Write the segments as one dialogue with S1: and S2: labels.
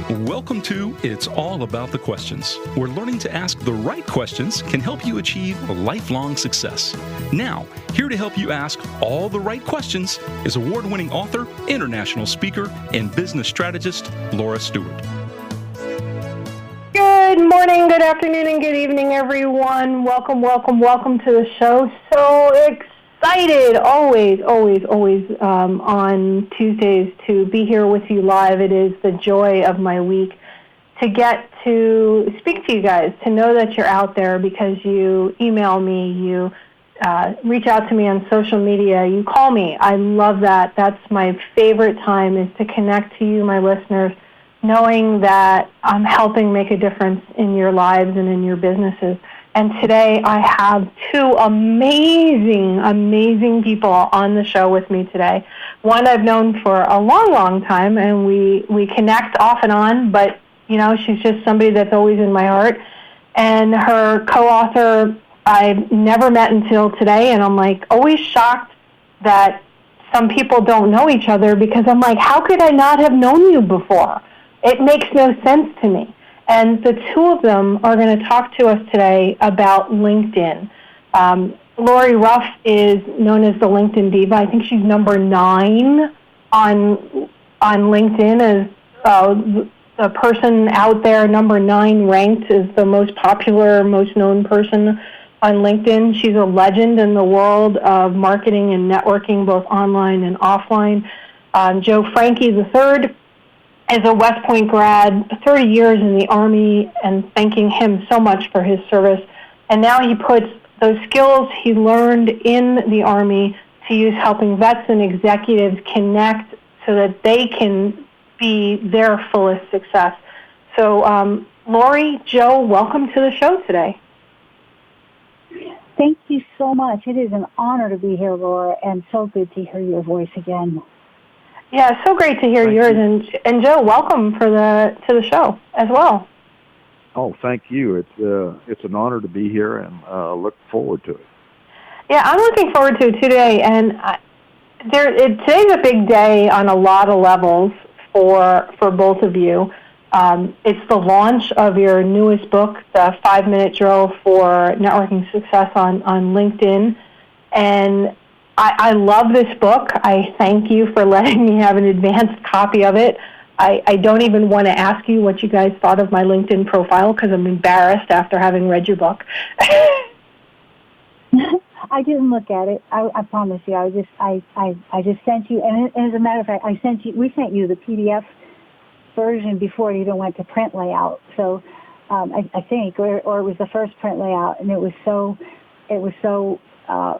S1: Welcome to It's All About the Questions, where learning to ask the right questions can help you achieve lifelong success. Now, here to help you ask all the right questions is award-winning author, international speaker, and business strategist, Laura Stewart.
S2: Good morning, good afternoon, and good evening, everyone. Welcome to the show. So excited, always on Tuesdays to be here with you live. It is the joy of my week to get to speak to you guys, to know that you're out there because you email me, you reach out to me on social media, you call me. I love that. That's my favorite time, is to connect to you, my listeners, knowing that I'm helping make a difference in your lives and in your businesses. And today I have two amazing people on the show with me today. One I've known for a long time, and we connect off and on, but, you know, she's just somebody that's always in my heart. And her co-author I've never met until today, and I'm like always shocked that some people don't know each other, because I'm like, how could I not have known you before? It makes no sense to me. And the two of them are going to talk to us today about LinkedIn. Lori Ruff is known as the LinkedIn Diva. I think she's number 9 on LinkedIn as a person out there, number 9 ranked as the most popular, most known person on LinkedIn. She's a legend in the world of marketing and networking, both online and offline. Joe Franke III is a West Point grad, 30 years in the Army, and thanking him so much for his service. And now he puts those skills he learned in the Army to use helping vets and executives connect so that they can be their fullest success. So, Lori, Joe, welcome to the show today.
S3: Thank you so much. It is an honor to be here, Laura, and so good to hear your voice again.
S2: Yeah, so great to hear yours. And Joe, welcome to the show as well.
S4: Oh, thank you. It's an honor to be here, and look forward to it.
S2: Yeah, I'm looking forward to it today. And today's a big day on a lot of levels for both of you. It's the launch of your newest book, the 5-Minute Drill for Networking Success on LinkedIn. And I love this book. I thank you for letting me have an advanced copy of it. I don't even want to ask you what you guys thought of my LinkedIn profile, because I'm embarrassed after having read your book.
S3: I didn't look at it. I promise you. I just sent you, and as a matter of fact, we sent you the PDF version before it even went to print layout. So I think, or it was the first print layout, and it was so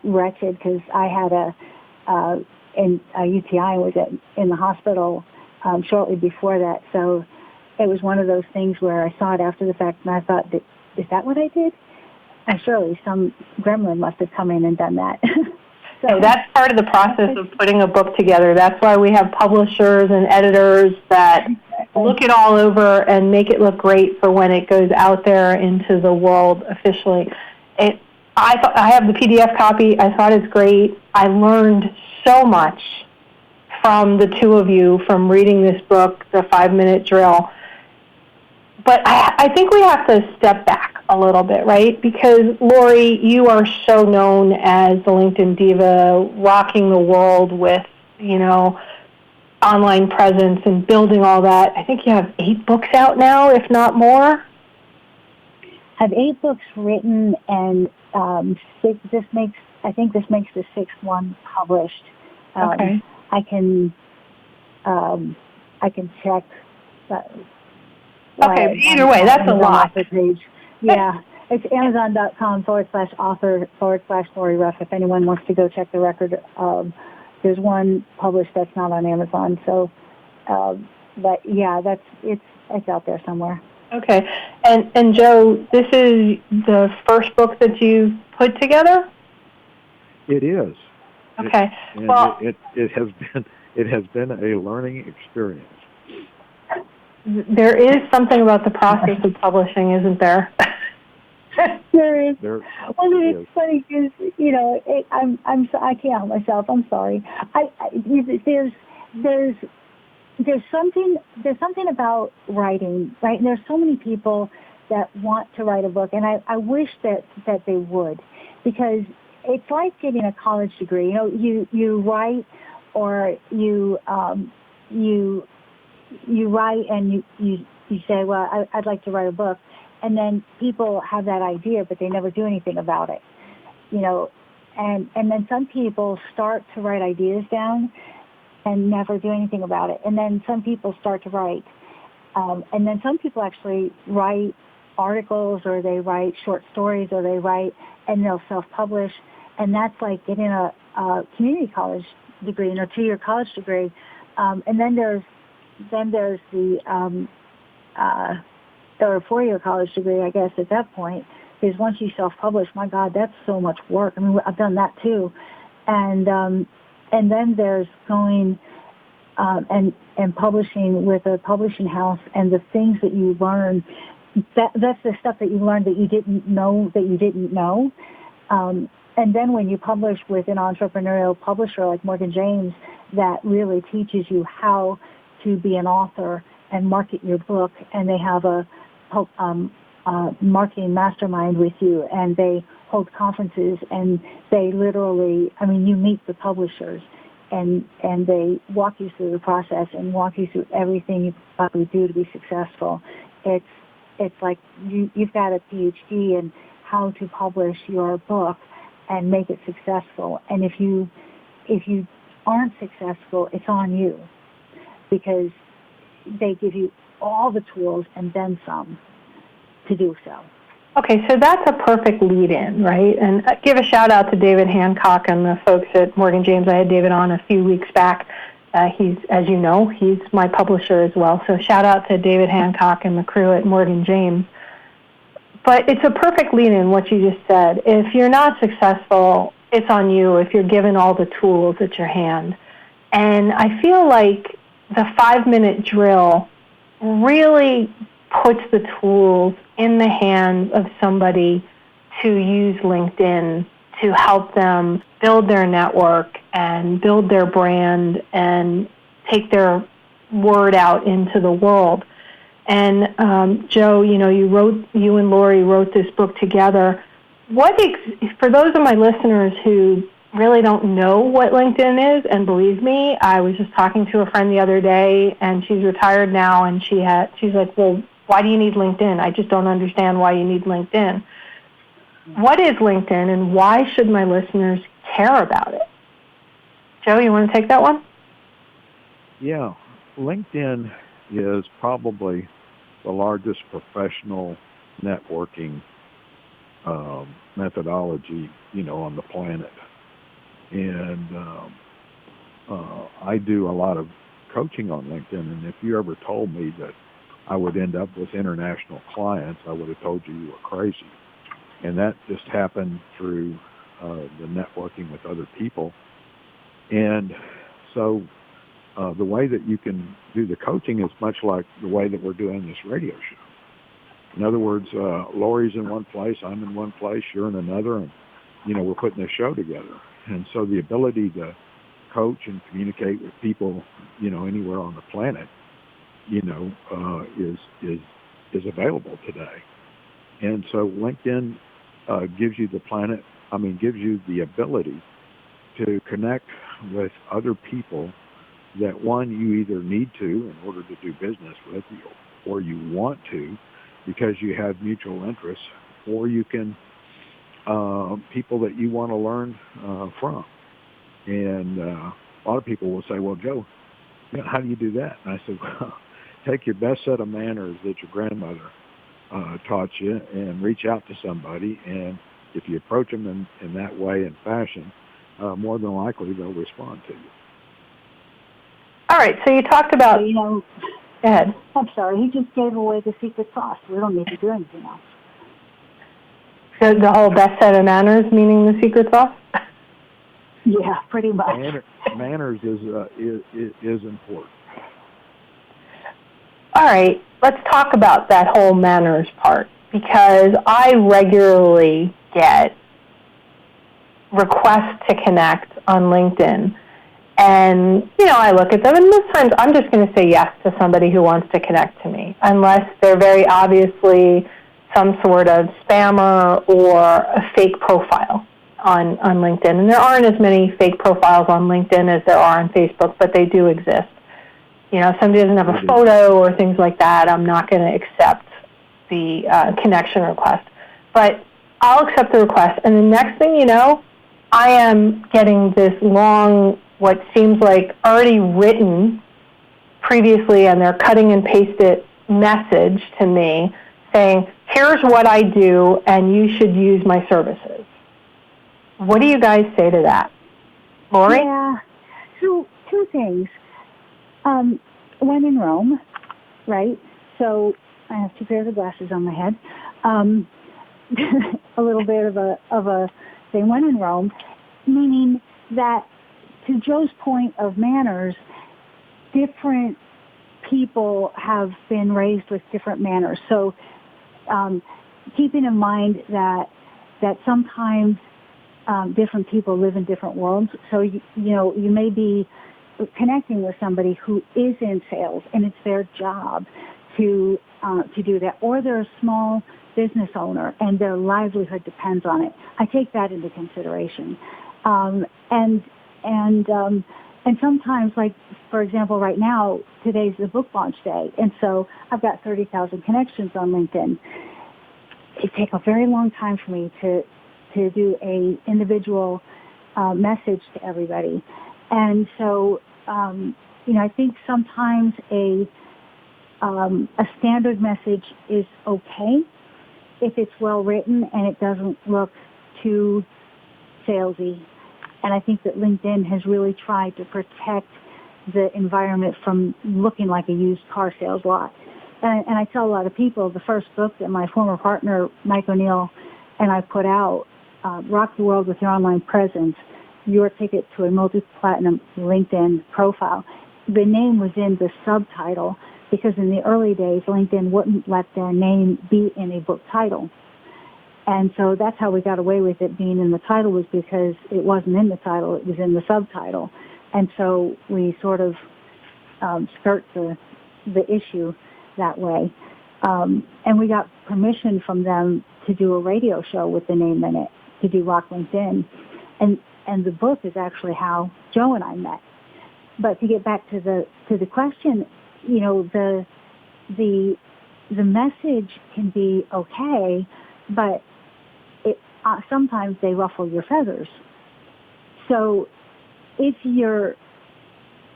S3: wretched, because I had a UTI and was in the hospital shortly before that. So it was one of those things where I saw it after the fact, and I thought, is that what I did? And surely some gremlin must have come in and done that.
S2: So that's part of the process of putting a book together. That's why we have publishers and editors that look it all over and make it look great for when it goes out there into the world officially. I have the PDF copy. I thought it's great. I learned so much from the two of you from reading this book, The 5-Minute Drill. But I think we have to step back a little bit, right? Because, Lori, you are so known as the LinkedIn Diva, rocking the world with, online presence and building all that. I think you have 8 books out now, if not more.
S3: I have 8 books written, and this makes the 6th one published.
S2: Okay.
S3: I can check.
S2: Okay, either way, that's a lot.
S3: Page. Yeah, it's Amazon.com/author/Lori Ruff. If anyone wants to go check the record, there's one published that's not on Amazon. So, but yeah, it's out there somewhere.
S2: Okay, and Joe, this is the first book that you've put together?
S4: It is.
S2: Okay.
S4: It has been a learning experience.
S2: There is something about the process of publishing, isn't there?
S3: There is. It's funny because I can't help myself. I'm sorry. There's there's something about writing, right? And there's so many people that want to write a book, and I wish that they would, because it's like getting a college degree. You write, or you write, and you say, well, I'd like to write a book, and then people have that idea, but they never do anything about it. And then some people start to write ideas down and never do anything about it. And then some people start to write. And then some people actually write articles, or they write short stories, or they write and they'll self-publish. And that's like getting a community college degree, 2-year college degree. And then there's the or a 4-year college degree, I guess, at that point. Because once you self-publish, my God, that's so much work. I mean, I've done that too. And then there's going and publishing with a publishing house, and the things that you learn, that's the stuff that you learned that you didn't know. And then when you publish with an entrepreneurial publisher like Morgan James, that really teaches you how to be an author and market your book. And they have a marketing mastermind with you, and they hold conferences, and they literally, you meet the publishers, and they walk you through the process and walk you through everything you probably do to be successful. It's like you've got a PhD in how to publish your book and make it successful. And if you aren't successful, it's on you, because they give you all the tools and then some to do so.
S2: Okay, so that's a perfect lead-in, right? And give a shout-out to David Hancock and the folks at Morgan James. I had David on a few weeks back. He's, as you know, he's my publisher as well. So shout-out to David Hancock and the crew at Morgan James. But it's a perfect lead-in, what you just said. If you're not successful, it's on you if you're given all the tools at your hand. And I feel like the 5-minute drill really puts the tools in the hands of somebody to use LinkedIn to help them build their network and build their brand and take their word out into the world. And Joe, you and Lori wrote this book together. For those of my listeners who really don't know what LinkedIn is, and believe me, I was just talking to a friend the other day, and she's retired now, and she's like, well, why do you need LinkedIn? I just don't understand why you need LinkedIn. What is LinkedIn, and why should my listeners care about it? Joe, you want to take that one?
S4: Yeah. LinkedIn is probably the largest professional networking methodology, on the planet. And I do a lot of coaching on LinkedIn, and if you ever told me that I would end up with international clients, I would have told you were crazy. And that just happened through the networking with other people. And so the way that you can do the coaching is much like the way that we're doing this radio show. In other words, Lori's in one place, I'm in one place, you're in another, and, we're putting this show together. And so the ability to coach and communicate with people, anywhere on the planet, is available today. And so LinkedIn gives you gives you the ability to connect with other people that, one, you either need to in order to do business with, or you want to because you have mutual interests, or you can people that you want to learn from. And a lot of people will say, well, Joe, how do you do that? And I said, well, take your best set of manners that your grandmother taught you and reach out to somebody. And if you approach them in that way and fashion, more than likely they'll respond to you.
S2: All right, so you talked about... Go ahead.
S3: I'm sorry, he just gave away the secret sauce. We don't need to do anything else.
S2: So the whole best set of manners, meaning the secret sauce?
S3: Yeah, pretty much.
S4: Manners is important.
S2: All right, let's talk about that whole manners part, because I regularly get requests to connect on LinkedIn, And, I look at them, and most times I'm just going to say yes to somebody who wants to connect to me, unless they're very obviously some sort of spammer or a fake profile on LinkedIn. And there aren't as many fake profiles on LinkedIn as there are on Facebook, but they do exist. If somebody doesn't have a photo or things like that, I'm not going to accept the connection request. But I'll accept the request, and the next thing you know, I am getting this long, what seems like already written previously, and they're cutting and pasted message to me saying, here's what I do, and you should use my services. What do you guys say to that? Lori?
S3: Yeah. So, two things. When in Rome, right? So I have two pairs of glasses on my head. A little bit of a thing. When in Rome, meaning that, to Joe's point of manners, different people have been raised with different manners. So keeping in mind that sometimes different people live in different worlds. So you may be connecting with somebody who is in sales, and it's their job to do that, or they're a small business owner and their livelihood depends on it. I take that into consideration, and sometimes, like for example, right now today's the book launch day, and so I've got 30,000 connections on LinkedIn. It takes a very long time for me to do a individual message to everybody. And so, I think sometimes a standard message is okay if it's well written and it doesn't look too salesy. And I think that LinkedIn has really tried to protect the environment from looking like a used car sales lot. And I tell a lot of people, the first book that my former partner, Mike O'Neill, and I put out, Rock the World with Your Online Presence, Your Ticket to a Multi-Platinum LinkedIn Profile. The name was in the subtitle because in the early days, LinkedIn wouldn't let their name be in a book title. And so that's how we got away with it being in the title, was because it wasn't in the title, it was in the subtitle. And so we sort of skirt the issue that way. And we got permission from them to do a radio show with the name in it, to do Rock LinkedIn. And the book is actually how Joe and I met. But to get back to the question, the message can be okay, but sometimes they ruffle your feathers. So if you're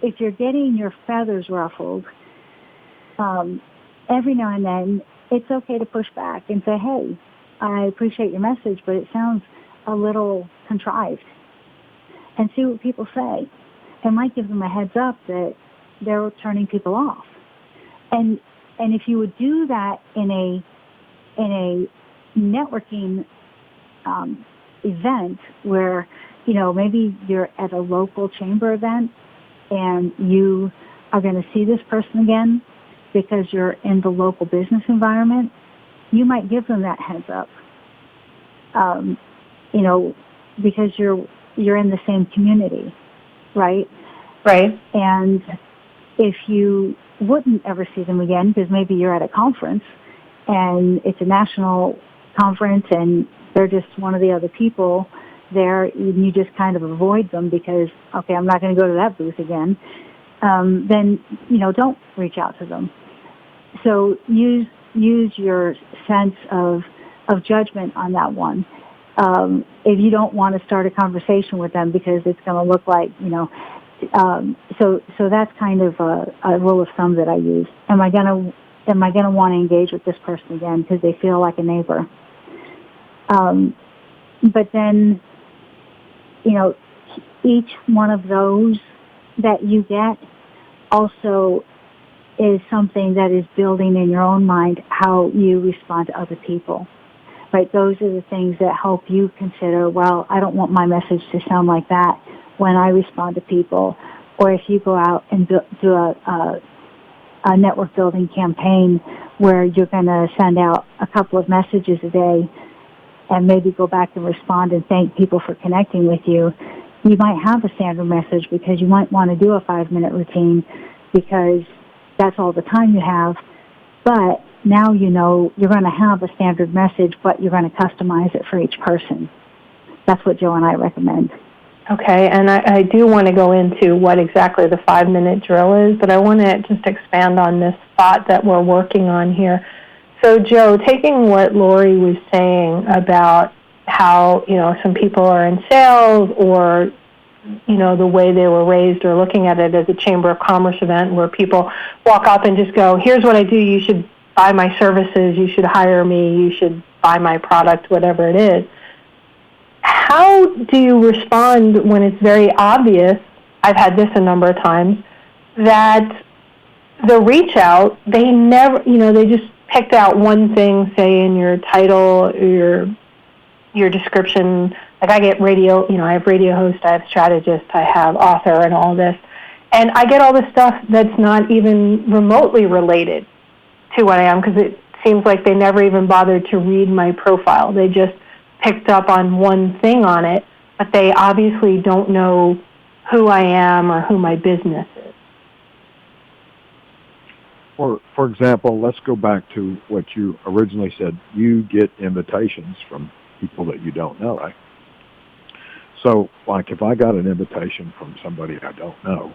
S3: getting your feathers ruffled, every now and then it's okay to push back and say, hey, I appreciate your message, but it sounds a little contrived. And see what people say. It might give them a heads up that they're turning people off. And if you would do that in a networking event where, maybe you're at a local chamber event and you are going to see this person again because you're in the local business environment, you might give them that heads up. Because you're in the same community, right?
S2: Right.
S3: And if you wouldn't ever see them again, because maybe you're at a conference and it's a national conference and they're just one of the other people there, and you just kind of avoid them because, okay, I'm not going to go to that booth again, then, don't reach out to them. So use your sense of judgment on that one. If you don't want to start a conversation with them because it's going to look like, so that's kind of a rule of thumb that I use. Am I going to want to engage with this person again because they feel like a neighbor? But then, each one of those that you get also is something that is building in your own mind how you respond to other people. Right? Those are the things that help you consider, well, I don't want my message to sound like that when I respond to people. Or if you go out and do a network building campaign where you're going to send out a couple of messages a day and maybe go back and respond and thank people for connecting with you, you might have a standard message because you might want to do a 5-minute routine because that's all the time you have. But now you know you're going to have a standard message, but you're going to customize it for each person. That's what Joe and I recommend.
S2: Okay, and I do want to go into what exactly the 5-minute drill is, but I want to just expand on this thought that we're working on here. So, Joe, taking what Lori was saying about how, some people are in sales or, the way they were raised or looking at it as a Chamber of Commerce event where people walk up and just go, here's what I do, you should buy my services, you should hire me, you should buy my product, whatever it is. How do you respond when it's very obvious, I've had this a number of times, that the reach out, they never, they just picked out one thing, say in your title, your description. Like I get radio, I have radio host, I have strategist, I have author and all this. And I get all this stuff that's not even remotely related to what I am because it seems like they never even bothered to read my profile. They just picked up on one thing on it, but they obviously don't know who I am or who my business is.
S4: For example, let's go back to what you originally said. You get invitations from people that you don't know, right? So, like if I got an invitation from somebody I don't know,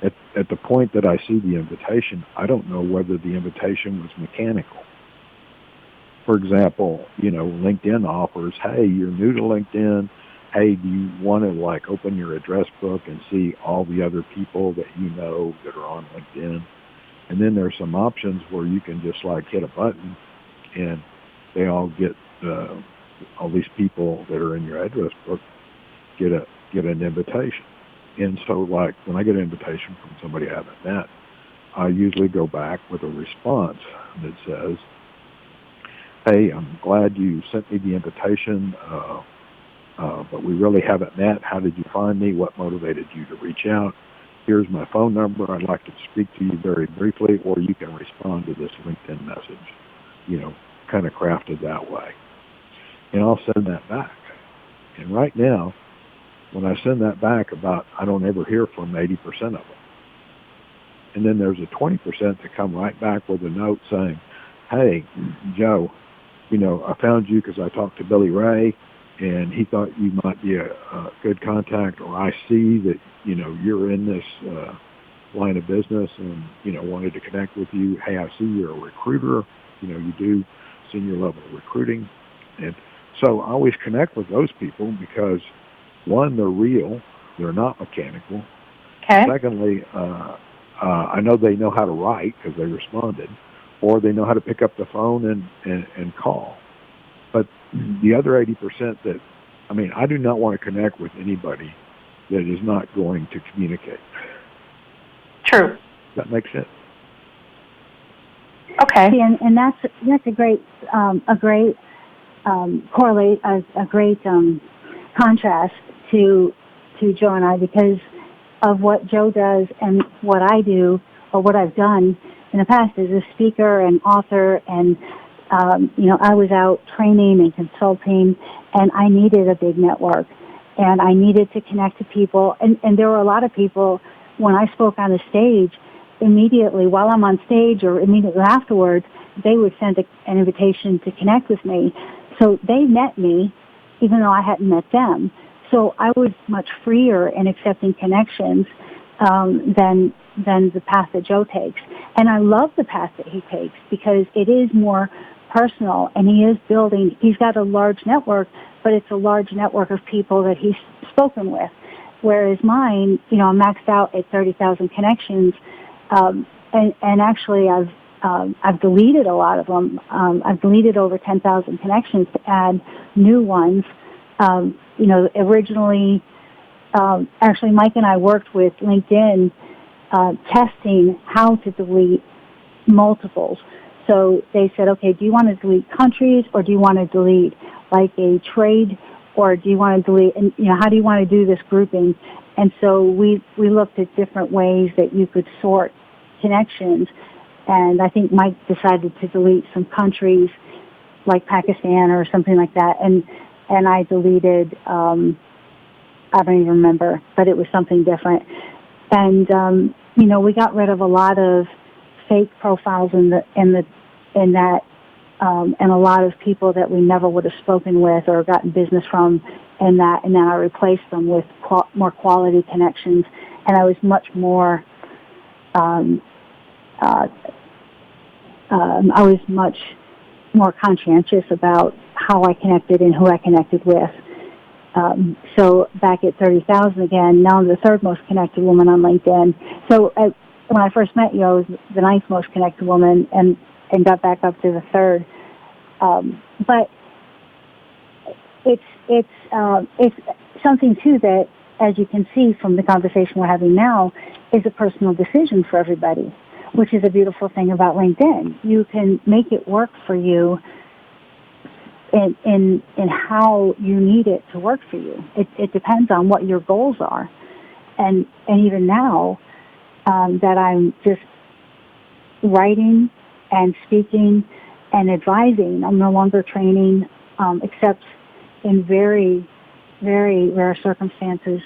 S4: at the point that I see the invitation, I don't know whether the invitation was mechanical. For example, LinkedIn offers, hey, you're new to LinkedIn. Hey, do you want to open your address book and see all the other people that you know that are on LinkedIn? And then there's some options where you can just hit a button and they all get, all these people that are in your address book get an invitation. And so when I get an invitation from somebody I haven't met, I usually go back with a response that says, hey, I'm glad you sent me the invitation, but we really haven't met. How did you find me? What motivated you to reach out? Here's my phone number. I'd like to speak to you very briefly, or you can respond to this LinkedIn message, kind of crafted that way. And I'll send that back. And right now, when I send that back, I don't ever hear from 80% of them. And then there's a 20% that come right back with a note saying, hey, Joe, I found you because I talked to Billy Ray, and he thought you might be a good contact, or I see that, you're in this line of business and, wanted to connect with you. Hey, I see you're a recruiter. You do senior level recruiting. And so I always connect with those people because, one, they're real. They're not mechanical.
S2: Okay.
S4: Secondly, I know they know how to write because they responded, or they know how to pick up the phone and call. But the other 80% I do not want to connect with anybody that is not going to communicate.
S2: True.
S4: Does that make sense?
S2: Okay.
S3: See, and that's a great correlate, a great contrast to Joe and I, because of what Joe does and what I do, or what I've done in the past as a speaker and author, and I was out training and consulting, and I needed a big network, and I needed to connect to people, and there were a lot of people when I spoke on the stage. Immediately while I'm on stage or immediately afterwards, they would send an invitation to connect with me. So they met me, even though I hadn't met them. So I was much freer in accepting connections than the path that Joe takes. And I love the path that he takes because it is more personal, and he's got a large network, but it's a large network of people that he's spoken with. Whereas mine, I'm maxed out at 30,000 connections, and actually I've deleted a lot of them. I've deleted over 10,000 connections to add new ones. Originally, actually Mike and I worked with LinkedIn testing how to delete multiples. So they said, okay, do you want to delete countries, or do you want to delete like a trade, or do you want to delete, and how do you want to do this grouping? And so we looked at different ways that you could sort connections, and I think Mike decided to delete some countries like Pakistan or something like that, and I deleted I don't even remember, but it was something different. And we got rid of a lot of fake profiles in that, and a lot of people that we never would have spoken with or gotten business from, and then I replaced them with more quality connections, and I was much more. I was much more conscientious about how I connected and who I connected with. So back at 30,000 again, now I'm the third most connected woman on LinkedIn. So when I first met you, I was the ninth most connected woman and got back up to the third. But it's something too that, as you can see from the conversation we're having now, is a personal decision for everybody, which is a beautiful thing about LinkedIn. You can make it work for you in how you need it to work for you. It depends on what your goals are. And even now that I'm just writing and speaking and advising, I'm no longer training, except in very, very rare circumstances.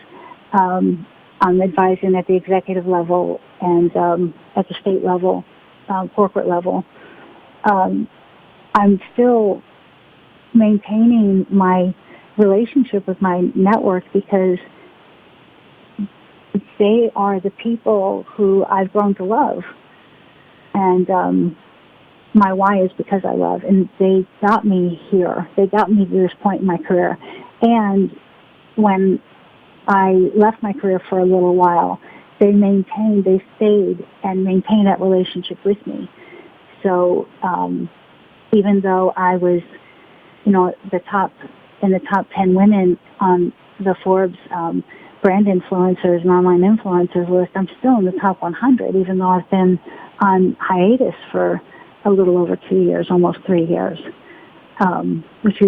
S3: I'm advising at the executive level and at the state level, corporate level. I'm still maintaining my relationship with my network because they are the people who I've grown to love. And my why is because I love. And they got me here. They got me to this point in my career. And when I left my career for a little while, they stayed and maintained that relationship with me. So even though I was, in the top 10 women on the Forbes brand influencers and online influencers list, I'm still in the top 100, even though I've been on hiatus for a little over 2 years, almost 3 years, which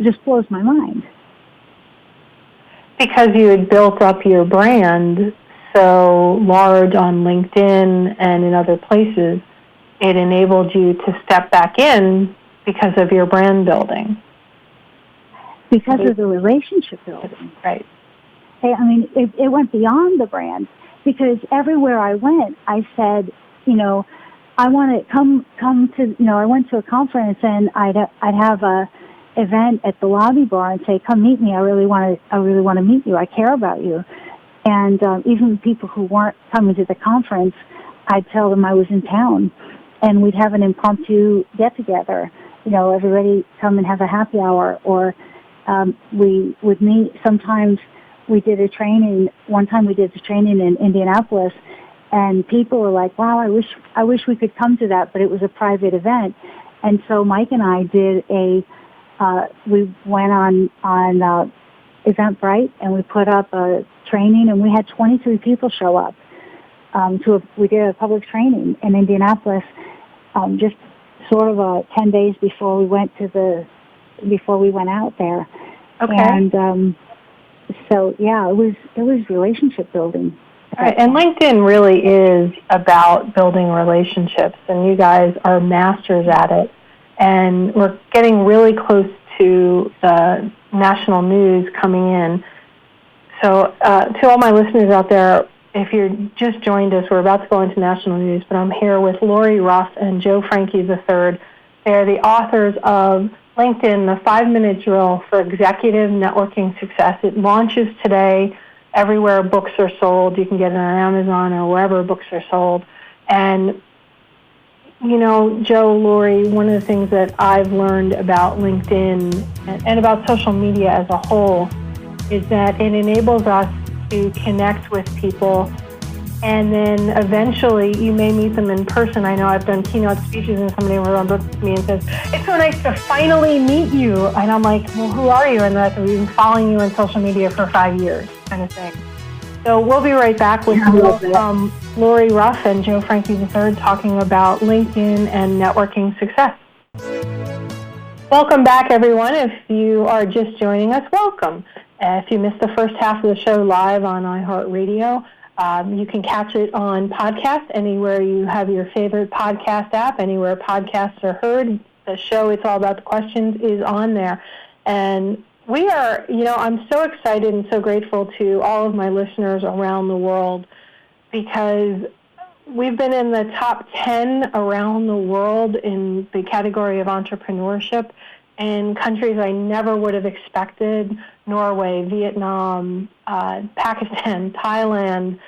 S3: just blows my mind.
S2: Because you had built up your brand so large on LinkedIn and in other places, it enabled you to step back in because of your brand building.
S3: Because of the relationship building.
S2: Right.
S3: I mean, it went beyond the brand, because everywhere I went, I said, I want to come to, I went to a conference and I'd have a event at the lobby bar and say, come meet me. I really want to meet you. I care about you. And even people who weren't coming to the conference, I'd tell them I was in town, and we'd have an impromptu get-together. Everybody come and have a happy hour, or we would meet. Sometimes we did a training. One time we did a training in Indianapolis, and people were like, wow, I wish we could come to that, but it was a private event. And so Mike and I did we went on Eventbrite, and we put up a training, and we had 23 people show up. We did a public training in Indianapolis, just sort of 10 days before we went out there.
S2: Okay.
S3: And so yeah, it was relationship building.
S2: Right. And LinkedIn really is about building relationships, and you guys are masters at it. And we're getting really close to the national news coming in. So to all my listeners out there, if you just joined us, we're about to go into national news, but I'm here with Lori Ruff and Joe Franke III. They're the authors of LinkedIn, the 5-minute drill for executive networking success. It launches today everywhere books are sold. You can get it on Amazon or wherever books are sold. And Joe, Lori, one of the things that I've learned about LinkedIn and about social media as a whole is that it enables us to connect with people, and then eventually you may meet them in person. I know I've done keynote speeches, and somebody will run up to me and says, it's so nice to finally meet you. And I'm like, well, who are you? And they're like, we've been following you on social media for 5 years, kind of thing. So we'll be right back with Lori Ruff and Joe Franke III talking about LinkedIn and networking success. Welcome back, everyone. If you are just joining us, welcome. If you missed the first half of the show live on iHeartRadio, you can catch it on podcast anywhere you have your favorite podcast app, anywhere podcasts are heard. The show, It's All About the Questions, is on there. And We are, I'm so excited and so grateful to all of my listeners around the world because we've been in the top 10 around the world in the category of entrepreneurship in countries I never would have expected: Norway, Vietnam, Pakistan, Thailand.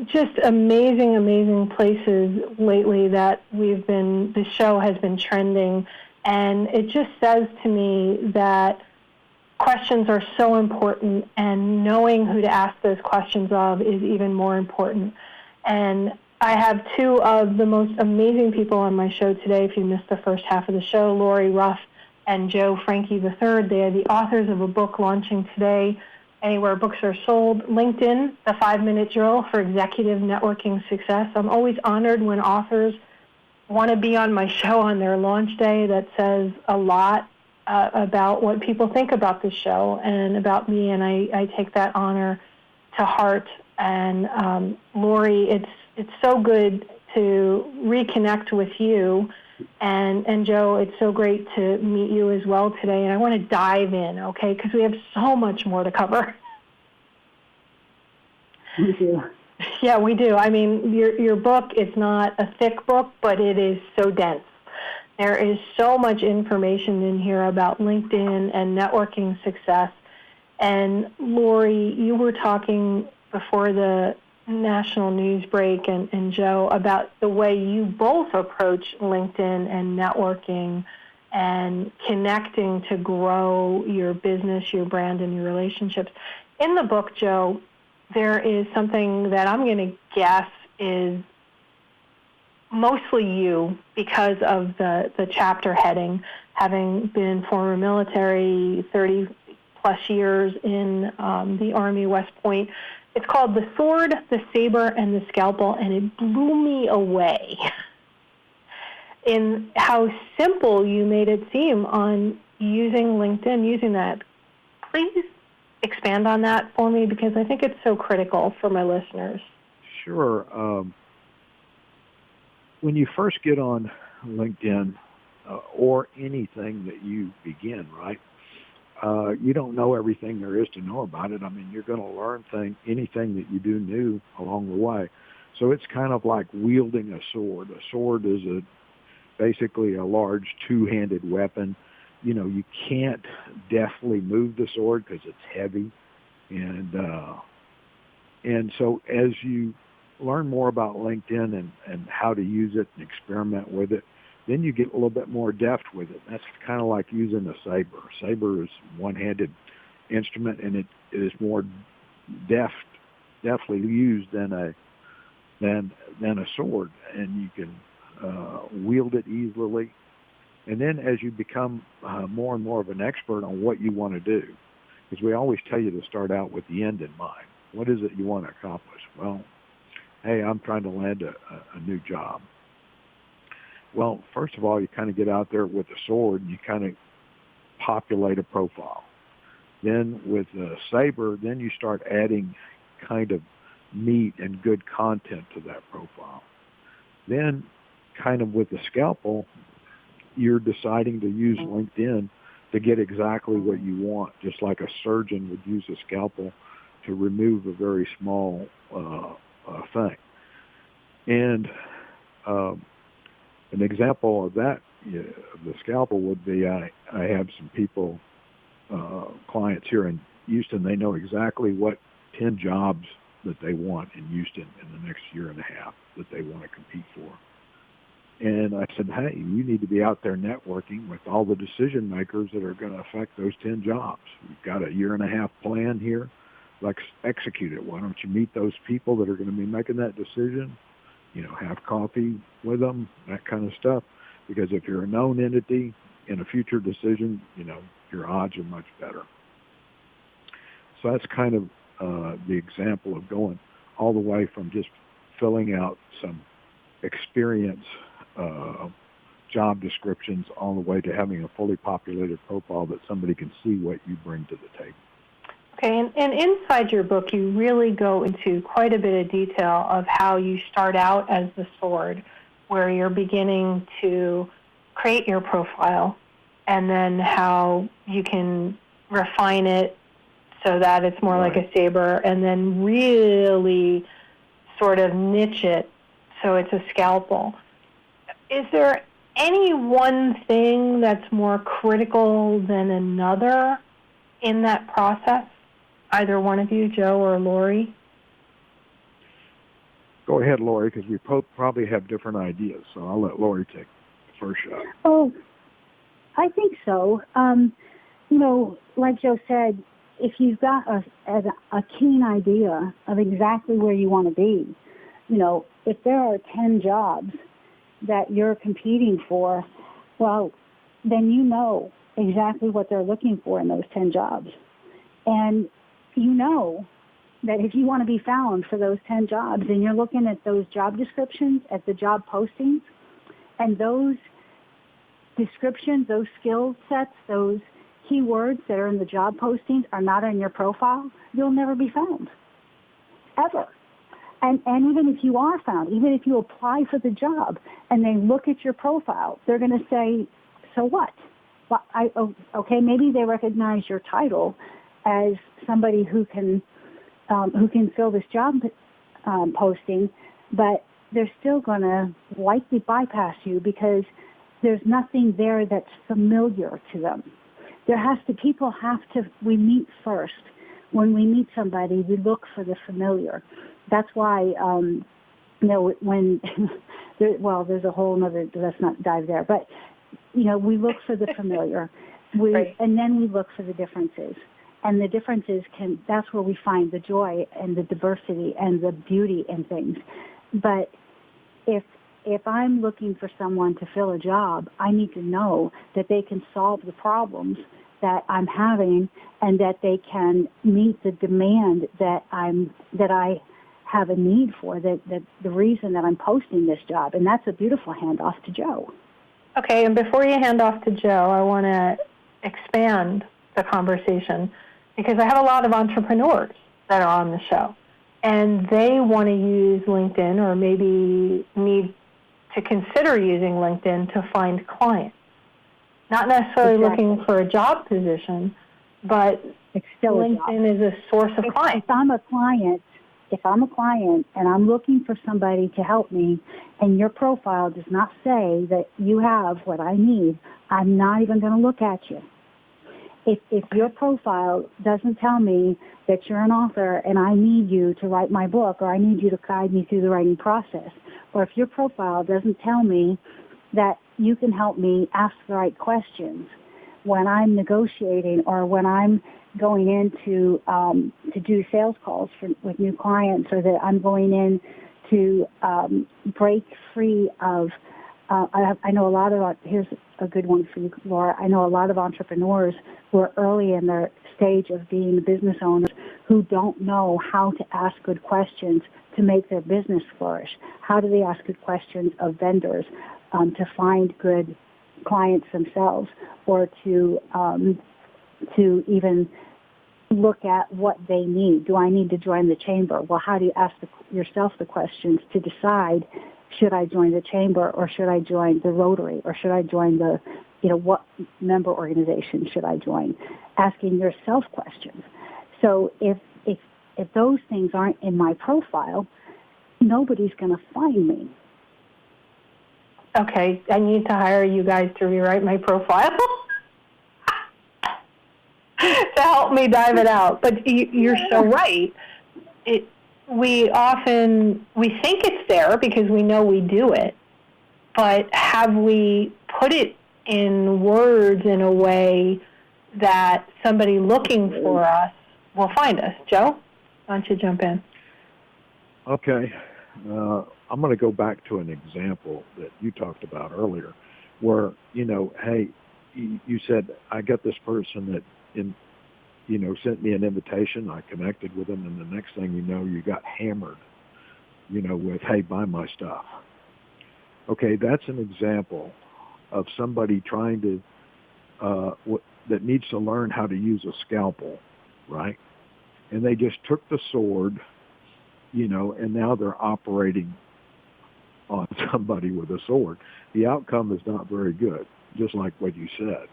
S2: Just amazing, amazing places lately that the show has been trending. And it just says to me that questions are so important, and knowing who to ask those questions of is even more important. And I have two of the most amazing people on my show today. If you missed the first half of the show, Lori Ruff and Joe Frankie III. They are the authors of a book launching today anywhere books are sold. LinkedIn, The 5-Minute Drill for Executive Networking Success. I'm always honored when authors want to be on my show on their launch day. That says a lot about what people think about the show and about me, and I take that honor to heart. And Lori, it's so good to reconnect with you, and Joe, it's so great to meet you as well today. And I want to dive in, okay, because we have so much more to cover.
S3: We do.
S2: Yeah, we do. I mean, your book is not a thick book, but it is so dense. There is so much information in here about LinkedIn and networking success. And Lori, you were talking before the national news break, and Joe, about the way you both approach LinkedIn and networking and connecting to grow your business, your brand, and your relationships. In the book, Joe, there is something that I'm going to guess is mostly you because of the chapter heading, having been former military, 30-plus years in the Army, West Point. It's called The Sword, the Saber, and the Scalpel, and it blew me away in how simple you made it seem on using LinkedIn, using that. Please expand on that for me, because I think it's so critical for my listeners.
S4: Sure. When you first get on LinkedIn or anything that you begin, right, you don't know everything there is to know about it. I mean, you're going to learn anything that you do new along the way. So it's kind of like wielding a sword. A sword is basically a large two-handed weapon. You know, you can't deftly move the sword because it's heavy. And so as you learn more about LinkedIn and how to use it and experiment with it, then you get a little bit more deft with it. That's kind of like using a saber. A saber is one-handed instrument, and it is more deftly used than a sword, and you can wield it easily. And then as you become more and more of an expert on what you want to do, because we always tell you to start out with the end in mind. What is it you want to accomplish? Well, hey, I'm trying to land a new job. Well, first of all, you kind of get out there with a sword and you kind of populate a profile. Then with a saber, then you start adding kind of meat and good content to that profile. Then kind of with the scalpel, you're deciding to use LinkedIn to get exactly what you want, just like a surgeon would use a scalpel to remove a very small thing. And an example of that, the scalpel, would be I have some people, clients here in Houston. They know exactly what 10 jobs that they want in Houston in the next year and a half that they want to compete for. And I said, hey, you need to be out there networking with all the decision makers that are going to affect those 10 jobs. We've got a year and a half plan here. Let's execute it. Why don't you meet those people that are going to be making that decision? You know, have coffee with them, that kind of stuff. Because if you're a known entity in a future decision, you know, your odds are much better. So that's kind of the example of going all the way from just filling out some experience job descriptions all the way to having a fully populated profile that somebody can see what you bring to the table.
S2: Okay, and inside your book, you really go into quite a bit of detail of how you start out as the sword, where you're beginning to create your profile, and then how you can refine it so that it's more
S4: Right.
S2: like a saber, and then really sort of niche it so it's a scalpel. Is there any one thing that's more critical than another in that process? Either one of you, Joe or Lori?
S4: Go ahead, Lori, because we probably have different ideas. So I'll let Lori take the first shot.
S3: Oh, I think so. Like Joe said, if you've got a keen idea of exactly where you want to be, if there are 10 jobs that you're competing for, well, then you know exactly what they're looking for in those 10 jobs. And you know that if you want to be found for those 10 jobs, and you're looking at those job descriptions, at the job postings, and those descriptions, those skill sets, those keywords that are in the job postings are not in your profile, you'll never be found, ever. And even if you are found, even if you apply for the job and they look at your profile, they're going to say, so what? Well, okay, maybe they recognize your title as somebody who can fill this job posting, but they're still going to likely bypass you because there's nothing there that's familiar to them. We meet first. When we meet somebody, we look for the familiar. That's why, when, there's a whole other, let's not dive there, but, we look for the familiar.
S2: Right.
S3: And then we look for the differences. And the differences that's where we find the joy and the diversity and the beauty in things. But if I'm looking for someone to fill a job, I need to know that they can solve the problems that I'm having and that they can meet the demand that I have a need for, that the reason that I'm posting this job. And that's a beautiful handoff to Joe.
S2: Okay, and before you hand off to Joe, I want to expand the conversation because I have a lot of entrepreneurs that are on the show, and they want to use LinkedIn or maybe need to consider using LinkedIn to find clients. Not necessarily looking for a job position, but
S3: it's still
S2: LinkedIn is a source of clients.
S3: If I'm a client and I'm looking for somebody to help me and your profile does not say that you have what I need, I'm not even going to look at you. If your profile doesn't tell me that you're an author and I need you to write my book or I need you to guide me through the writing process, or if your profile doesn't tell me that you can help me ask the right questions when I'm negotiating or when I'm going in to do sales calls with new clients, or that I'm going in to break free of, I know a lot of, here's a good one for you, Laura, I know a lot of entrepreneurs who are early in their stage of being business owners who don't know how to ask good questions to make their business flourish. How do they ask good questions of vendors to find good clients themselves, or to even look at what they need? Do I need to join the chamber? Well, how do you ask yourself the questions to decide, should I join the chamber or should I join the Rotary or should I join the, what member organization should I join? Asking yourself questions. So if those things aren't in my profile, nobody's going to find me.
S2: Okay, I need to hire you guys to rewrite my profile to help me dive it out. But you're so right. We think it's there because we know we do it, but have we put it in words in a way that somebody looking for us will find us? Joe, why don't you jump in?
S4: Okay. I'm going to go back to an example that you talked about earlier where, hey, you said, I got this person that, sent me an invitation. I connected with them, and the next thing you know, you got hammered, with, hey, buy my stuff. Okay, that's an example of somebody trying to, that needs to learn how to use a scalpel, right? And they just took the sword, and now they're operating on somebody with a sword. The outcome is not very good, just like what you said.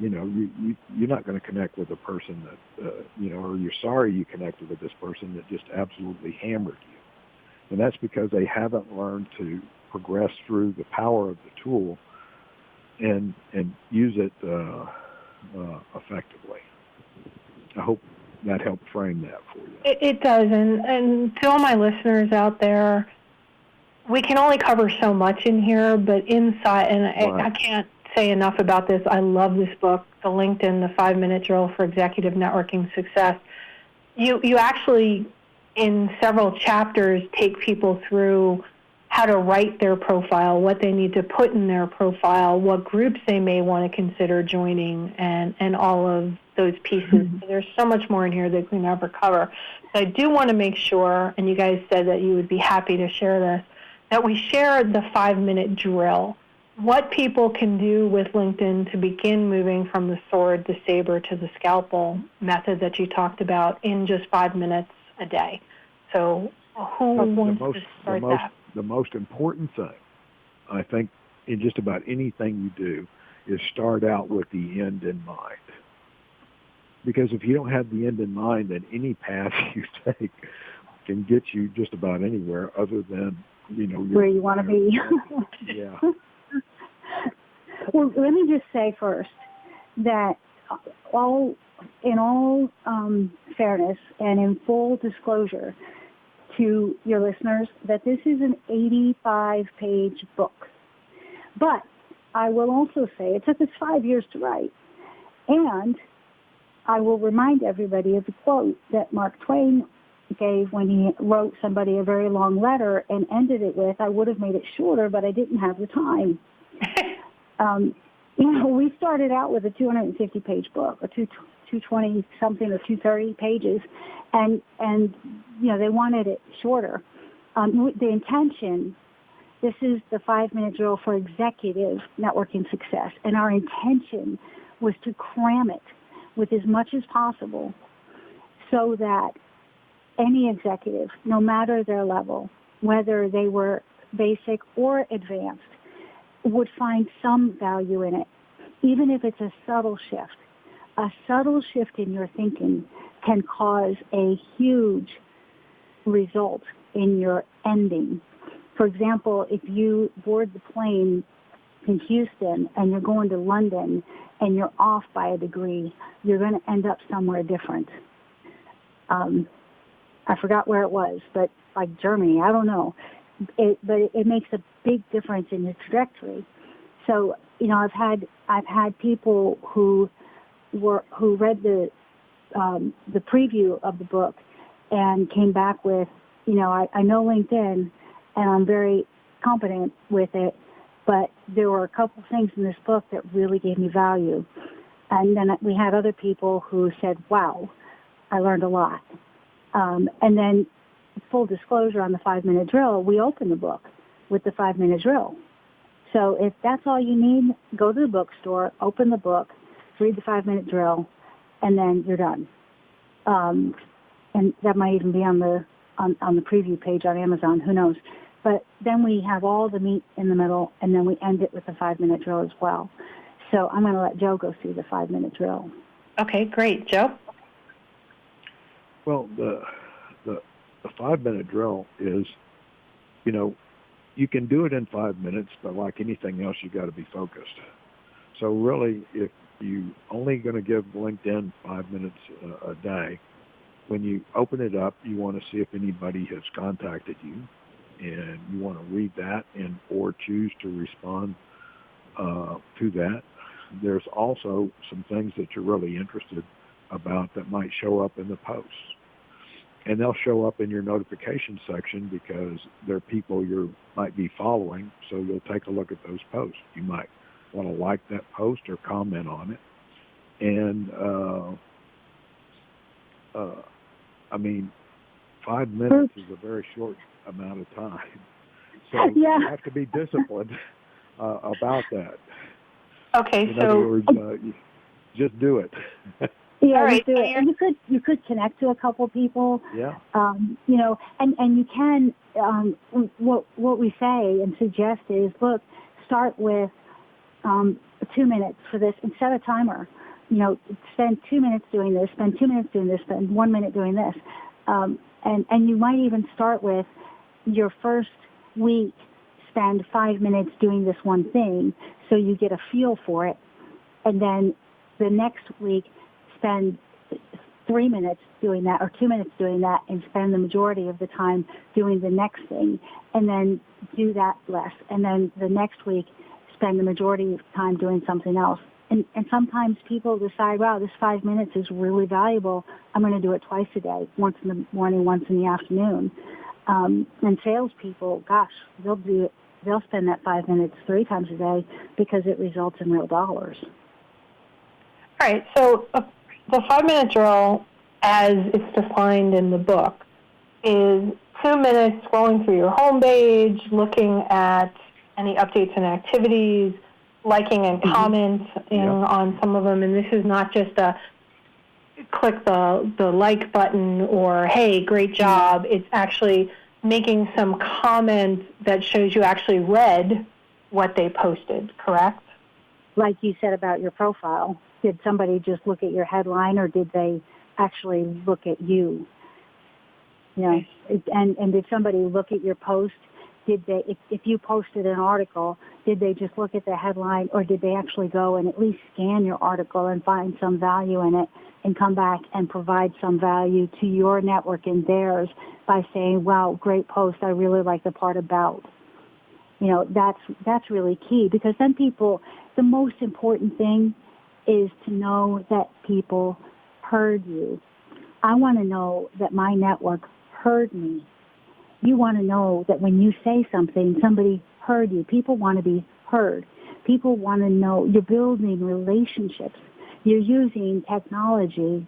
S4: you're not going to connect with a person that, or you're sorry you connected with this person that just absolutely hammered you. And that's because they haven't learned to progress through the power of the tool and use it effectively. I hope that helped frame that for you.
S2: It does. And to all my listeners out there, we can only cover so much in here, but inside, and
S4: Right.
S2: I can't say enough about this. I love this book, The LinkedIn, the 5-Minute Drill for Executive Networking Success. You actually, in several chapters, take people through how to write their profile, what they need to put in their profile, what groups they may want to consider joining, and all of those pieces. So there's so much more in here that we never cover. So I do want to make sure, and you guys said that you would be happy to share this, that we share the 5-minute drill. What people can do with LinkedIn to begin moving from the sword, the saber, to the scalpel method that you talked about in just 5 minutes a day. So who wants to start that?
S4: The most important thing, I think, in just about anything you do is start out with the end in mind. Because if you don't have the end in mind, then any path you take can get you just about anywhere other than,
S3: where you want to be.
S4: Yeah.
S3: Well, let me just say first that in all fairness and in full disclosure to your listeners, that this is an 85-page book. But I will also say it took us 5 years to write. And I will remind everybody of the quote that Mark Twain gave when he wrote somebody a very long letter and ended it with, "I would have made it shorter, but I didn't have the time." We started out with a 250-page book, or 220-something or 230 pages, and they wanted it shorter. The intention, this is the 5-minute drill for executive networking success, and our intention was to cram it with as much as possible so that any executive, no matter their level, whether they were basic or advanced, would find some value in it, even if it's a subtle shift. A subtle shift in your thinking can cause a huge result in your ending. For example, if you board the plane in Houston and you're going to London and you're off by a degree, you're going to end up somewhere different. I forgot where it was, but like Germany, I don't know. But it makes a big difference in your trajectory. So, I've had people who read the preview of the book and came back with, I know LinkedIn and I'm very competent with it, but there were a couple things in this book that really gave me value. And then we had other people who said, wow, I learned a lot. And then, full disclosure on the 5-minute drill, we open the book with the 5-minute drill. So if that's all you need, go to the bookstore, open the book, read the 5-minute drill, and then you're done. And that might even be on the preview page on Amazon, who knows. But then we have all the meat in the middle, and then we end it with the 5-minute drill as well. So I'm going to let Joe go through the 5-minute drill.
S2: Okay, great. Joe?
S4: Well, the 5-minute drill is, you can do it in 5 minutes, but like anything else, you got to be focused. So really, if you only going to give LinkedIn 5 minutes a day, when you open it up, you want to see if anybody has contacted you, and you want to read that or choose to respond to that. There's also some things that you're really interested about that might show up in the posts. And they'll show up in your notification section because they're people you might be following, so you'll take a look at those posts. You might want to like that post or comment on it. And, 5 minutes is a very short amount of time. So
S3: Yeah.
S4: You have to be disciplined about that.
S2: Okay,
S4: In other words, just do it.
S3: Yeah,
S2: all right,
S3: do it. And you could connect to a couple people.
S4: Yeah.
S3: And you can. What we say and suggest is, look, start with 2 minutes for this, and set a timer. Spend 2 minutes doing this, spend 2 minutes doing this, spend 1 minute doing this. And you might even start with your first week, spend 5 minutes doing this one thing so you get a feel for it. And then the next week, spend 3 minutes doing that or 2 minutes doing that and spend the majority of the time doing the next thing. And then do that less. And then the next week, spend the majority of the time doing something else. And sometimes people decide, wow, this 5 minutes is really valuable. I'm going to do it twice a day, once in the morning, once in the afternoon. And salespeople, gosh, they'll spend that 5 minutes 3 times a day because it results in real dollars.
S2: All right, so the 5-minute drill, as it's defined in the book, is 2 minutes scrolling through your homepage, looking at any updates and activities, liking and commenting on some of them, and this is not just a click the like button or, hey, great job. It's actually making some comment that shows you actually read what they posted, correct?
S3: Like you said about your profile, did somebody just look at your headline or did they actually look at you? And did somebody look at your post? Did they, if you posted an article, did they just look at the headline or did they actually go and at least scan your article and find some value in it and come back and provide some value to your network and theirs by saying, wow, great post, I really like the part about. That's really key because then the most important thing is to know that people heard you. I want to know that my network heard me. You want to know that when you say something, somebody heard you. People want to be heard. People want to know you're building relationships. You're using technology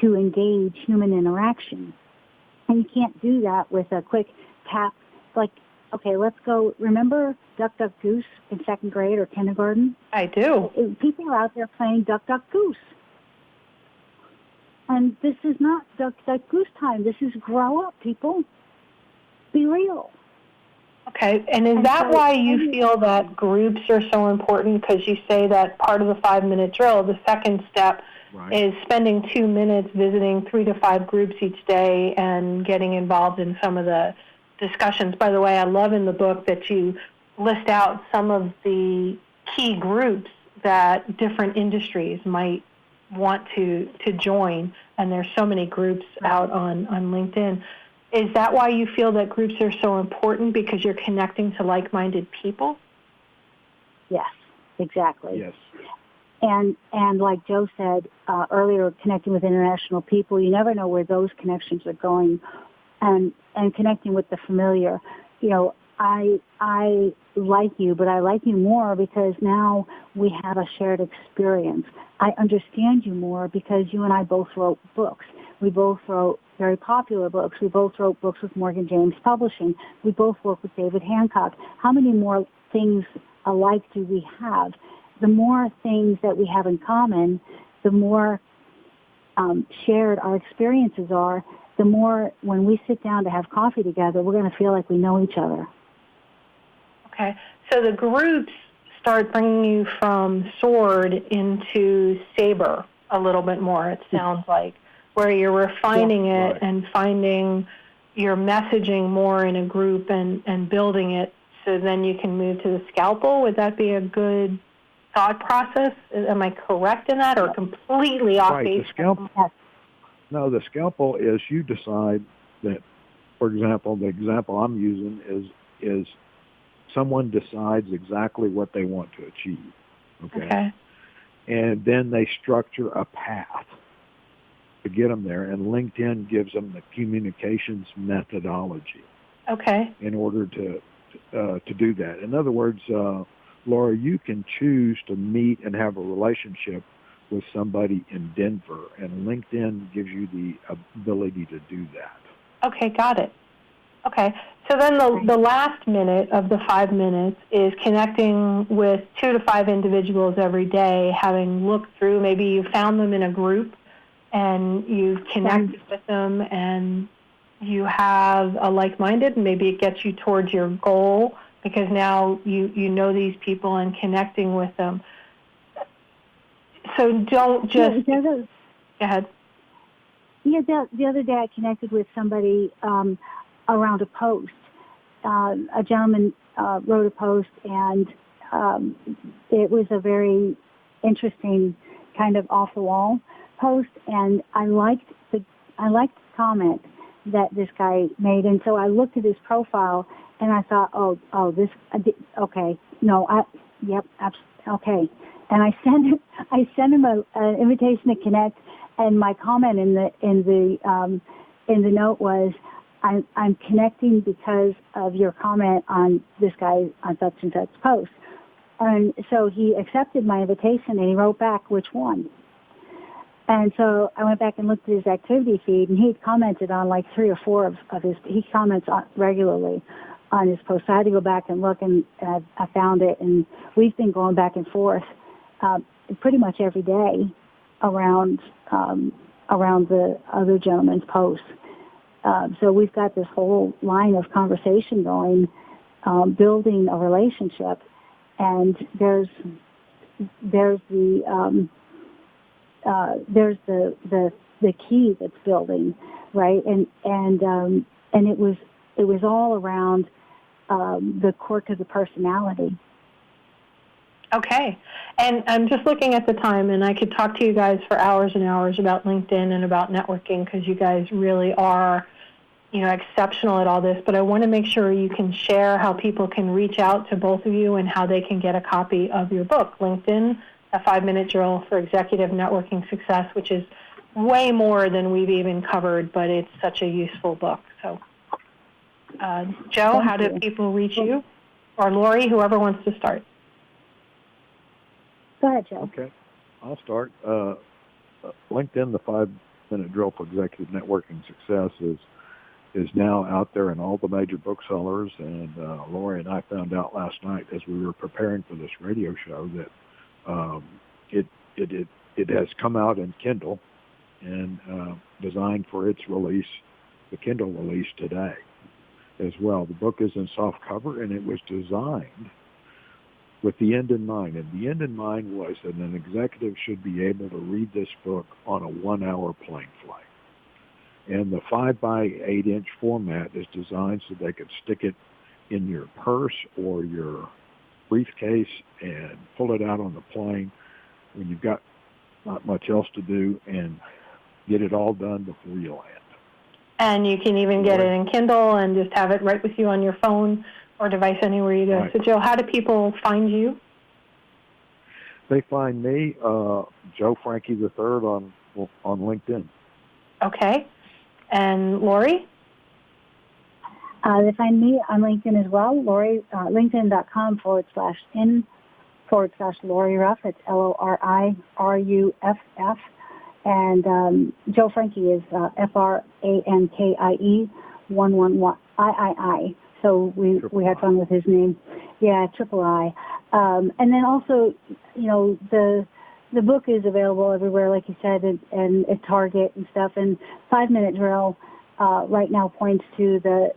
S3: to engage human interaction. And you can't do that with a quick tap. Like, okay, let's go. Remember Duck, Duck, Goose in second grade or kindergarten?
S2: I do.
S3: People are out there playing Duck, Duck, Goose. And this is not Duck, Duck, Goose time. This is grow up, people. Be real.
S2: Okay, and is that why you feel that groups are so important? Because you say that part of the 5-minute drill, the second step is spending 2 minutes visiting 3 to 5 groups each day and getting involved in some of the discussions. By the way, I love in the book that you list out some of the key groups that different industries might want to join, and there's so many groups out on LinkedIn. Is that why you feel that groups are so important, because you're connecting to like-minded people?
S3: Yes, exactly.
S4: Yes.
S3: And like Joe said earlier, connecting with international people, you never know where those connections are going, and connecting with the familiar. I like you, but I like you more because now we have a shared experience. I understand you more because you and I both wrote books. We both wrote very popular books. We both wrote books with Morgan James Publishing. We both work with David Hancock. How many more things alike do we have? The more things that we have in common, the more shared our experiences are, the more when we sit down to have coffee together, we're going to feel like we know each other.
S2: Okay. So the groups start bringing you from sword into saber a little bit more, it sounds like, where you're refining it and finding your messaging more in a group and building it so then you can move to the scalpel. Would that be a good thought process? Am I correct in that, or completely off base?
S4: No, the scalpel is you decide that, for example, the example I'm using is someone decides exactly what they want to achieve. Okay. And then they structure a path to get them there, and LinkedIn gives them the communications methodology.
S2: Okay.
S4: In order to do that. In other words, Laura, you can choose to meet and have a relationship with somebody in Denver, and LinkedIn gives you the ability to do that.
S2: Okay, got it. Okay, so then the last minute of the 5 minutes is connecting with 2 to 5 individuals every day, having looked through, maybe you found them in a group and you've connected with them and you have a like-minded, and maybe it gets you towards your goal because now you know these people and connecting with them. So don't just...
S3: Go
S2: ahead.
S3: Yeah, the other day I connected with somebody around a post. A gentleman wrote a post, and it was a very interesting kind of off-the-wall post, and I liked the comment that this guy made, and so I looked at his profile, and I thought, okay, okay, and I sent him an invitation to connect, and my comment in the note was, I'm connecting because of your comment on this guy on such and such post. And so he accepted my invitation, and he wrote back, which one? And so I went back and looked at his activity feed, and he had commented on like 3 or 4 of his, he comments regularly on his posts. So I had to go back and look, and I found it, and we've been going back and forth pretty much every day around the other gentleman's posts. So we've got this whole line of conversation going, building a relationship, and there's the key that's building, right? And it was all around the quirk of the personality.
S2: Okay. And I'm just looking at the time, and I could talk to you guys for hours and hours about LinkedIn and about networking, because you guys really are, exceptional at all this. But I want to make sure you can share how people can reach out to both of you and how they can get a copy of your book, LinkedIn, A 5-Minute Drill for Executive Networking Success, which is way more than we've even covered, but it's such a useful book. So, Joe, how do people reach you? Or Lori, whoever wants to start.
S3: Go ahead, Joe.
S4: Okay, I'll start. LinkedIn, the 5-Minute Drill for Executive Networking Success, is now out there in all the major booksellers. And Lori and I found out last night as we were preparing for this radio show that it has come out in Kindle and designed for its release, the Kindle release today as well. The book is in soft cover, and it was designed with the end in mind. And the end in mind was that an executive should be able to read this book on a 1-hour plane flight. And the 5-by-8-inch format is designed so they could stick it in your purse or your briefcase and pull it out on the plane when you've got not much else to do, and get it all done before you land.
S2: And you can even get it in Kindle and just have it right with you on your phone or device anywhere you go. Right. So, Joe, how do people find you?
S4: They find me, Joe Frankie III, on LinkedIn.
S2: Okay. And Lori?
S3: They find me on LinkedIn as well. Lori, LinkedIn.com/in/Lori Ruff. It's LORIRUFF. And Joe Frankie is FRANKIE 111III. So we had fun with his name. Yeah, III. And then also, the book is available everywhere, like you said, and at Target and stuff. And 5-Minute Drill right now points to the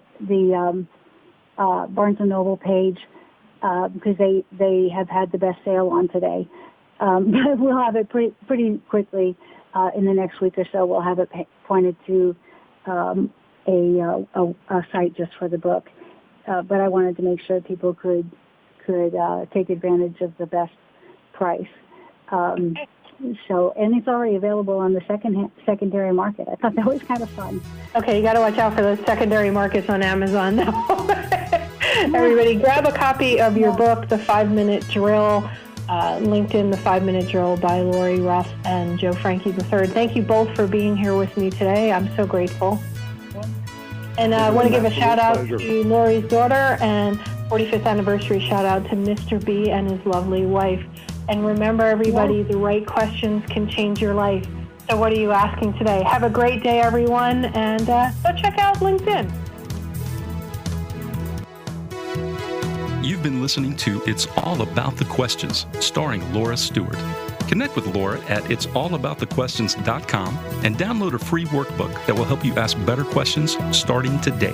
S3: Barnes & Noble page because they have had the best sale on today. But we'll have it pretty quickly in the next week or so. We'll have it pointed to a site just for the book. But I wanted to make sure people could take advantage of the best price. And it's already available on the secondary market. I thought that was kind of fun.
S2: Okay, you got to watch out for those secondary markets on Amazon now. Everybody, grab a copy of your book, The 5-Minute Drill, LinkedIn, The 5-Minute Drill by Lori Ruff and Joe Frankie III. Thank you both for being here with me today. I'm so grateful. And I want to give a shout-out to Lori's daughter, and 45th anniversary shout-out to Mr. B and his lovely wife. And remember, everybody, the right questions can change your life. So what are you asking today? Have a great day, everyone, and go check out LinkedIn.
S1: You've been listening to It's All About the Questions, starring Laura Stewart. Connect with Laura at it'sallaboutthequestions.com and download a free workbook that will help you ask better questions starting today.